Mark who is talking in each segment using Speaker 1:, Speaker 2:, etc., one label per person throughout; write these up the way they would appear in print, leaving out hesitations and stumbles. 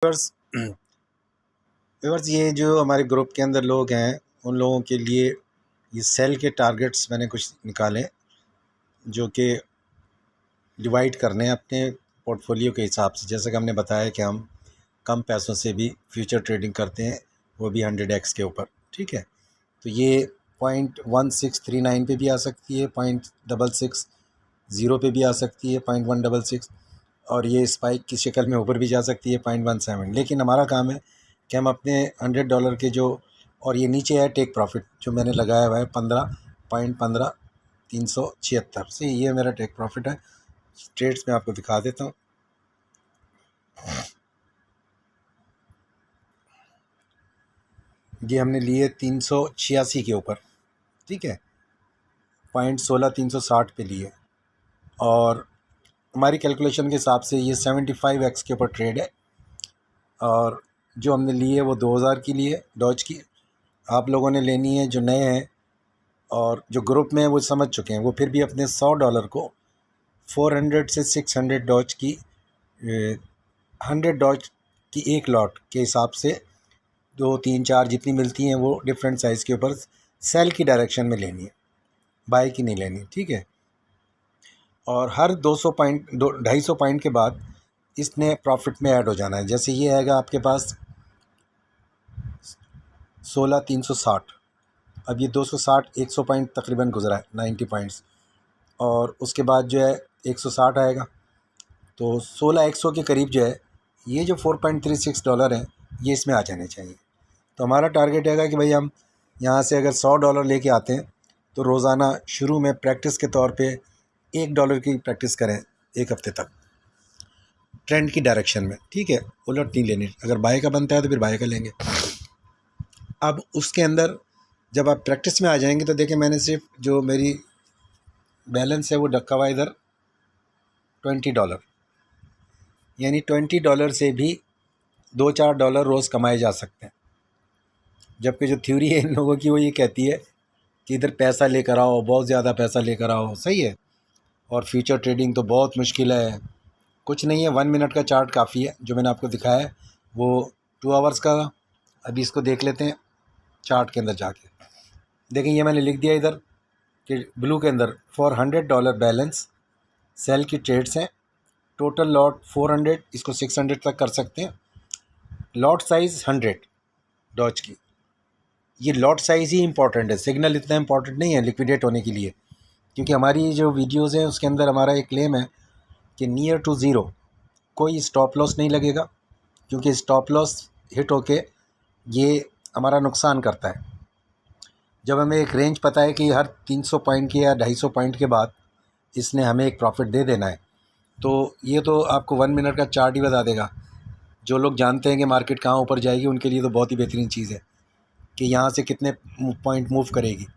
Speaker 1: Viewers viewers ये जो हमारे ग्रुप के अंदर लोग हैं उन लोगों के लिए ये सेल के टारगेट्स मैंने कुछ निकाले जो कि डिवाइड करने हैं अपने पोर्टफोलियो के हिसाब से। जैसे कि हमने बताया कि हम कम पैसों से भी फ्यूचर ट्रेडिंग करते हैं, वो भी 100x के ऊपर। ठीक है, तो ये 0.1639 पे भी आ सकती है, 0.660 पे भी आ सकती है, 0.166, और ये स्पाइक की शक्ल में ऊपर भी जा सकती है 0.17। लेकिन हमारा काम है कि हम अपने $100 के जो, और ये नीचे है टेक प्रॉफिट जो मैंने लगाया हुआ है 15.15376 से, ये मेरा टेक प्रॉफिट है। ट्रेड्स में आपको दिखा देता हूँ। ये हमने लिए 386 के ऊपर, ठीक है, 0.16360 पे लिए, और हमारी कैलकुलेशन के हिसाब से ये 75x के ऊपर ट्रेड है। और जो हमने लिए वो 2000 की लिए डॉज की। आप लोगों ने लेनी है जो नए हैं और जो ग्रुप में हैं वो समझ चुके हैं, वो फिर भी अपने $100 को 400 से 600 डॉज की 100 डॉज की एक लॉट के हिसाब से 2 3 4 जितनी मिलती हैं वो डिफरेंट साइज़ के ऊपर सेल की डायरेक्शन में लेनी है, बाय की नहीं लेनी। ठीक है, और हर 200 पॉइंट 250 पॉइंट के बाद इसने प्रॉफिट में ऐड हो जाना है। जैसे ये आएगा आपके पास 16360, अब ये 260 100 पॉइंट तकरीबन गुजरा है, 90 पॉइंट्स, और उसके बाद जो है 160 आएगा, तो 16100 के करीब जो है ये जो $4.36 हैं ये इसमें आ जाने चाहिए। तो हमारा टारगेट रहेगा कि भाई हम यहाँ से अगर $100 लेके आते हैं तो रोज़ाना शुरू में प्रैक्टिस के तौर पे $1 की प्रैक्टिस करें एक हफ्ते तक ट्रेंड की डायरेक्शन में। ठीक है, उलट नहीं लेनी, अगर बाय का बनता है तो फिर बाय का लेंगे। अब उसके अंदर जब आप प्रैक्टिस में आ जाएंगे तो देखिए मैंने सिर्फ जो मेरी बैलेंस है वो रखा हुआ इधर $20, यानी $20 से भी $2-4 रोज़ कमाए जा सकते हैं। जबकि जो थ्योरी है इन लोगों की वो ये कहती है कि इधर पैसा लेकर आओ, बहुत ज़्यादा पैसा लेकर आओ, सही है, और फ्यूचर ट्रेडिंग तो बहुत मुश्किल है। कुछ नहीं है, 1 मिनट का चार्ट काफ़ी है। जो मैंने आपको दिखाया है वो 2 आवर्स का। अभी इसको देख लेते हैं चार्ट के अंदर जाके। देखें ये मैंने लिख दिया इधर कि ब्लू के अंदर फॉर $100 बैलेंस सेल की ट्रेड्स हैं, टोटल लॉट 400, इसको 600 तक कर सकते हैं, लॉट साइज़ 100 डॉज की। ये लॉट साइज़ ही इंपॉर्टेंट है, सिग्नल इतना इंपॉर्टेंट नहीं है लिक्विडेट होने के लिए, क्योंकि हमारी जो वीडियोज़ हैं उसके अंदर हमारा एक क्लेम है कि नियर टू ज़ीरो कोई स्टॉप लॉस नहीं लगेगा, क्योंकि स्टॉप लॉस हिट होके ये हमारा नुकसान करता है। जब हमें एक रेंज पता है कि हर 300 पॉइंट के या 250 पॉइंट के बाद इसने हमें एक प्रॉफिट दे देना है, तो ये तो आपको 1 मिनट का चार्ट ही बता देगा। जो लोग जानते हैं कि मार्केट कहाँ ऊपर जाएगी उनके लिए तो बहुत ही बेहतरीन चीज़ है कि यहाँ से कितने पॉइंट मूव करेगी।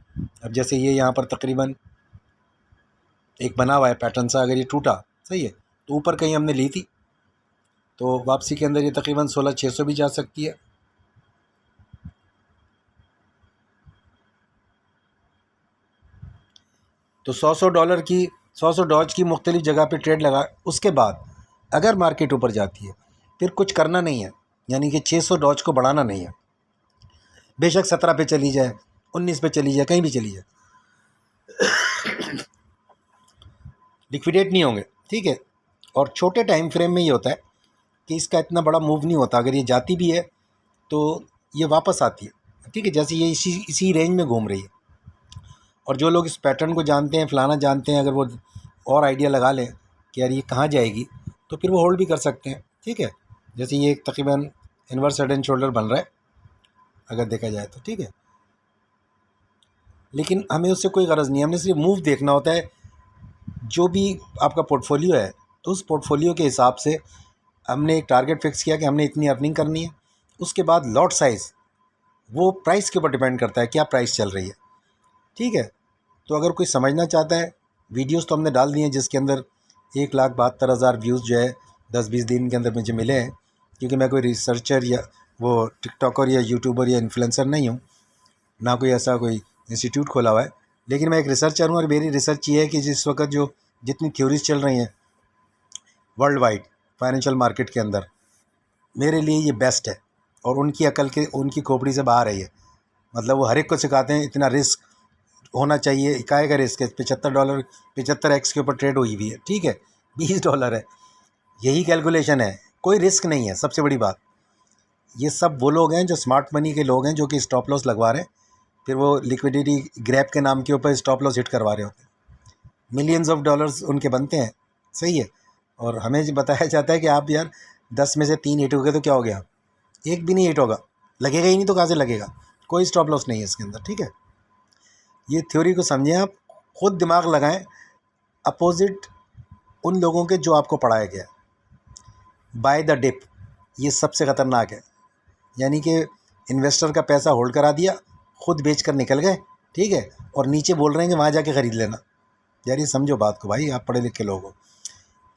Speaker 1: अब जैसे ये यहाँ पर तकरीबन एक बना हुआ है पैटर्न सा, अगर ये टूटा, सही है, तो ऊपर कहीं हमने ली थी तो वापसी के अंदर ये तकरीबन 16600 भी जा सकती है। तो 100 डॉलर की 100 डॉज की मुख्तलिफ जगह पे ट्रेड लगा, उसके बाद अगर मार्केट ऊपर जाती है फिर कुछ करना नहीं है, यानी कि 600 डॉज को बढ़ाना नहीं है। बेशक 17 पे चली जाए, 19 पे चली जाए, कहीं भी चली जाए, लिक्विडेट नहीं होंगे। ठीक है, और छोटे टाइम फ्रेम में ये होता है कि इसका इतना बड़ा मूव नहीं होता। अगर ये जाती भी है तो ये वापस आती है। ठीक है, जैसे ये इसी रेंज में घूम रही है, और जो लोग इस पैटर्न को जानते हैं, फलाना जानते हैं, अगर वो और आइडिया लगा लें कि यार ये कहाँ जाएगी तो फिर वो होल्ड भी कर सकते हैं। ठीक है, जैसे ये तकरीबन इनवर्स हेड एंड शोल्डर बन रहा है अगर देखा जाए तो। ठीक है, लेकिन हमें उससे कोई गरज नहीं है, हमने सिर्फ मूव देखना होता है। जो भी आपका पोर्टफोलियो है तो उस पोर्टफोलियो के हिसाब से हमने एक टारगेट फिक्स किया कि हमने इतनी अर्निंग करनी है। उसके बाद लॉट साइज़ वो प्राइस के ऊपर डिपेंड करता है, क्या प्राइस चल रही है। ठीक है, तो अगर कोई समझना चाहता है, वीडियोस तो हमने डाल दिए हैं जिसके अंदर 1,72,000 व्यूज़ जो है 10-20 दिन के अंदर मुझे मिले हैं, क्योंकि मैं कोई रिसर्चर या वो टिकटॉकर या यूट्यूबर या इन्फ्लुएंसर नहीं हूँ, ना कोई ऐसा कोई इंस्टीट्यूट खोला हुआ है, लेकिन मैं एक रिसर्चर हूँ। और मेरी रिसर्च ये है कि जिस वक्त जो जितनी थ्योरीज चल रही हैं वर्ल्ड वाइड फाइनेंशियल मार्केट के अंदर, मेरे लिए ये बेस्ट है और उनकी अकल के उनकी खोपड़ी से बाहर है ये। मतलब वो हर एक को सिखाते हैं इतना रिस्क होना चाहिए, काहे का रिस्क है, $75 75x के ऊपर ट्रेड हुई हुई है, ठीक है, $20 है, यही कैलकुलेशन है, कोई रिस्क नहीं है। सबसे बड़ी बात, ये सब वो लोग हैं जो स्मार्ट मनी के लोग हैं, जो कि स्टॉप लॉस लगवा रहे हैं, फिर वो लिक्विडिटी ग्रैब के नाम के ऊपर स्टॉप लॉस हिट करवा रहे होते हैं, मिलियंस ऑफ डॉलर्स उनके बनते हैं, सही है। और हमें जो बताया जाता है कि आप यार 10 में से 3 हिट हो गए तो क्या हो गया, एक भी नहीं हिट होगा, लगेगा ही नहीं तो कहाँ से लगेगा, कोई स्टॉप लॉस नहीं है इसके अंदर, ठीक है। ये थ्योरी को समझें आप, खुद दिमाग लगाएं अपोजिट उन लोगों के जो आपको पढ़ाया गया है। बाय द डिप, ये सबसे ख़तरनाक है, यानी कि इन्वेस्टर का पैसा होल्ड करा दिया, खुद बेच कर निकल गए, ठीक है, और नीचे बोल रहे हैं कि वहाँ जाके ख़रीद लेना। यार ये समझो बात को भाई, आप पढ़े लिखे लोग हो।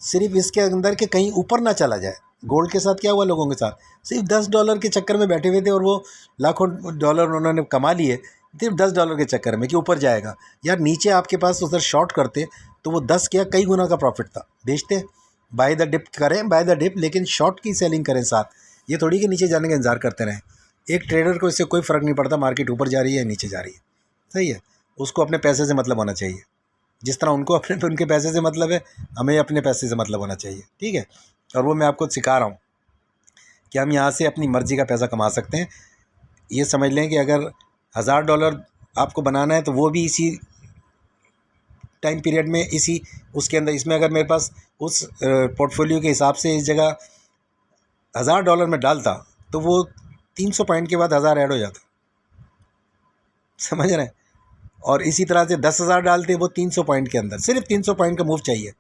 Speaker 1: सिर्फ इसके अंदर के कहीं ऊपर ना चला जाए। गोल्ड के साथ क्या हुआ लोगों के साथ, सिर्फ $10 के चक्कर में बैठे हुए थे और वो लाखों डॉलर उन्होंने कमा लिए सिर्फ $10 के चक्कर में कि ऊपर जाएगा। यार नीचे आपके पास उधर शॉर्ट करते तो वो 10 क्या कई गुना का प्रॉफिट था, बेचते। बाय द डिप करें, बाय द डिप, लेकिन शॉर्ट की सेलिंग करें साथ, ये थोड़ी कि नीचे जाने का इंतजार करते रहें। एक ट्रेडर को इससे कोई फ़र्क नहीं पड़ता मार्केट ऊपर जा रही है या नीचे जा रही है, सही है, उसको अपने पैसे से मतलब होना चाहिए। जिस तरह उनको अपने उनके पैसे से मतलब है, हमें अपने पैसे से मतलब होना चाहिए, ठीक है। और वो मैं आपको सिखा रहा हूँ कि हम यहाँ से अपनी मर्ज़ी का पैसा कमा सकते हैं। ये समझ लें कि अगर $1000 आपको बनाना है तो वो भी इसी टाइम पीरियड में, इसी उसके अंदर, इसमें अगर मेरे पास उस पोर्टफोलियो के हिसाब से इस जगह $1000 में डालता तो वो 300 पॉइंट के बाद 1000 ऐड हो जाता, समझ रहे हैं। और इसी तरह से 10,000 डालते वो 300 पॉइंट के अंदर, सिर्फ 300 पॉइंट का मूव चाहिए,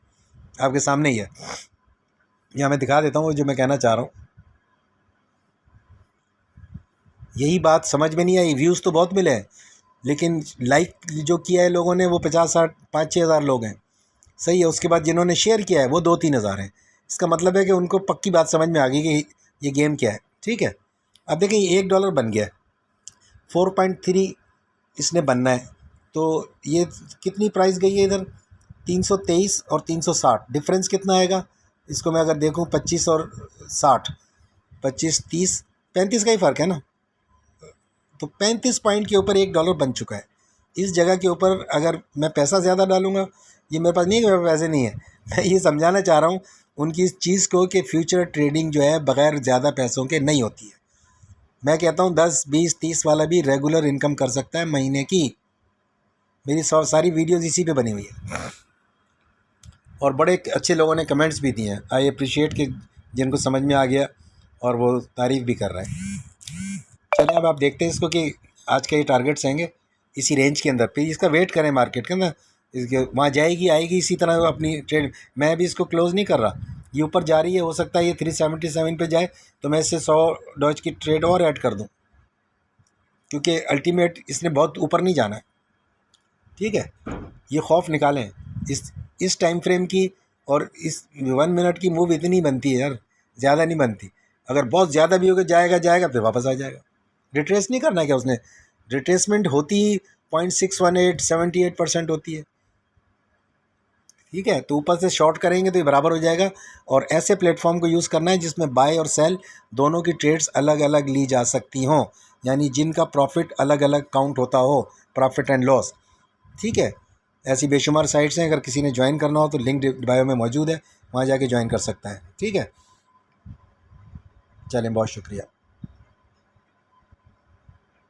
Speaker 1: आपके सामने ही है। यहाँ मैं दिखा देता हूँ जो मैं कहना चाह रहा हूँ। यही बात समझ में नहीं आई, व्यूज़ तो बहुत मिले हैं लेकिन लाइक जो किया है लोगों ने वो 50-60 5-6 हज़ार लोग हैं, सही है। उसके बाद जिन्होंने शेयर किया है वो 2-3 हज़ार हैं। इसका मतलब है कि उनको पक्की बात समझ में आ गई कि ये गेम क्या है, ठीक है। अब देखें $1 बन गया, 4.3 इसने बनना है, तो ये कितनी प्राइस गई है इधर, 323 और 360, डिफरेंस कितना आएगा। इसको मैं अगर देखूं 25 और 60, 25 30 35 का ही फ़र्क है ना, तो 35 पॉइंट के ऊपर $1 बन चुका है। इस जगह के ऊपर अगर मैं पैसा ज़्यादा डालूंगा, ये मेरे पास नहीं है कि मेरे पास पैसे नहीं है, मैं ये समझाना चाह रहा हूँ उनकी इस चीज़ को कि फ्यूचर ट्रेडिंग जो है बग़ैर ज़्यादा पैसों के नहीं होती है। मैं कहता हूँ 10 20 30 वाला भी रेगुलर इनकम कर सकता है महीने की। मेरी सारी वीडियोज़ इसी पे बनी हुई है और बड़े अच्छे लोगों ने कमेंट्स भी दिए हैं। आई अप्रिशिएट कि जिनको समझ में आ गया और वो तारीफ़ भी कर रहे हैं। चलिए अब आप देखते हैं इसको कि आज के ये टारगेट्स आएंगे इसी रेंज के अंदर, फिर इसका वेट करें मार्केट के अंदर, इसके वहाँ जाएगी आएगी इसी तरह अपनी ट्रेड। मैं अभी इसको क्लोज़ नहीं कर रहा, ये ऊपर जा रही है, हो सकता है ये 377 पे जाए तो मैं इससे $100 की ट्रेड और ऐड कर दूँ, क्योंकि अल्टीमेट इसने बहुत ऊपर नहीं जाना है, ठीक है। ये खौफ निकालें इस टाइम फ्रेम की, और इस 1 मिनट की मूव इतनी बनती है यार, ज़्यादा नहीं बनती। अगर बहुत ज़्यादा भी होगा जाएगा फिर वापस आ जाएगा। रिट्रेस नहीं करना है क्या उसने, रिट्रेसमेंट होती 0.618 78% होती है, ठीक है। तो ऊपर से शॉर्ट करेंगे तो ये बराबर हो जाएगा। और ऐसे प्लेटफॉर्म को यूज़ करना है जिसमें बाय और सेल दोनों की ट्रेड्स अलग अलग ली जा सकती हों, यानी जिनका प्रॉफिट अलग अलग काउंट होता हो, प्रॉफिट एंड लॉस, ठीक है। ऐसी बेशुमार साइट्स हैं, अगर किसी ने ज्वाइन करना हो तो लिंक बायो में मौजूद है, वहाँ जाके ज्वाइन कर सकता है, ठीक है। चलें, बहुत शुक्रिया।